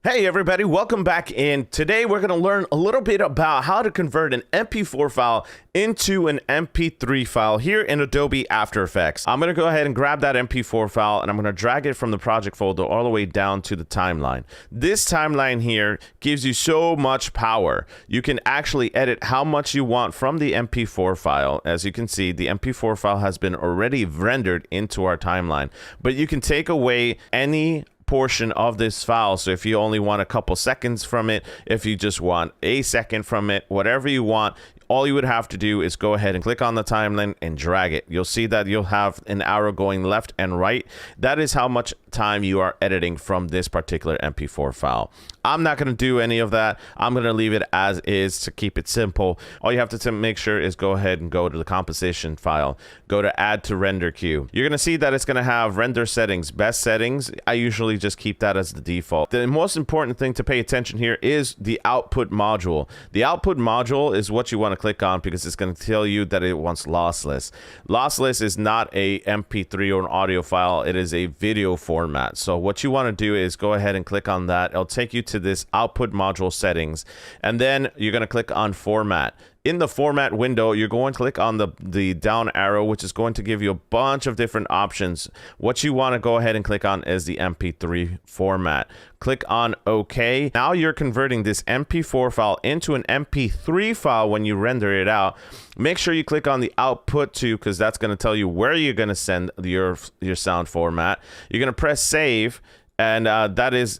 Hey everybody, welcome back in. Today we're going to learn a little bit about how to convert an MP4 file into an MP3 file here in Adobe After Effects. I'm going to go ahead and grab that MP4 file and I'm going to drag it from the project folder all the way down to the timeline. This timeline here gives you so much power. You can actually edit how much you want from the MP4 file. As you can see, the MP4 file has been already rendered into our timeline, but you can take away any portion of this file. So if you only want a couple seconds from it, if you just want a second from it, whatever you want, all you would have to do is go ahead and click on the timeline and drag it. You'll see that you'll have an arrow going left and right. That is how much time you are editing from this particular MP4 file. I'm not going to do any of that. I'm going to leave it as is to keep it simple. All you have to make sure is go ahead and go to the composition file, go to add to render queue. You're going to see that it's going to have render settings, best settings. I usually just keep that as the default. The most important thing to pay attention here is the output module. The output module is what you want to click on because it's going to tell you that it wants lossless. Lossless is not a MP3 or an audio file. It is a video format. So what you want to do is go ahead and click on that. It'll take you to this output module settings, and then you're going to click on format. In the format window, you're going to click on the down arrow, which is going to give you a bunch of different options. What you want to go ahead and click on is the MP3 format. Click on OK. Now you're converting this MP4 file into an MP3 file when you render it out. Make sure you click on the output too, because that's going to tell you where you're going to send your sound format. You're going to press save. And that is,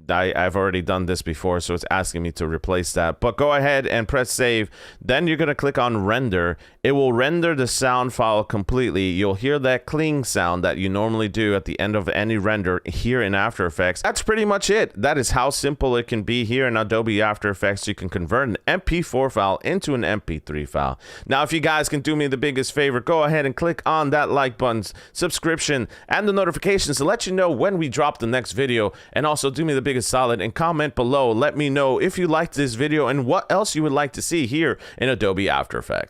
I've already done this before, so it's asking me to replace that. But go ahead and press save. Then you're going to click on render. It will render the sound file completely. You'll hear that cling sound that you normally do at the end of any render here in After Effects. That's pretty much it. That is how simple it can be here in Adobe After Effects. You can convert an MP4 file into an MP3 file. Now, if you guys can do me the biggest favor, go ahead and click on that like button, subscription, and the notifications to let you know when we drop the next video. And also do me the biggest solid and comment below. Let me know if you liked this video and what else you would like to see here in Adobe After Effects.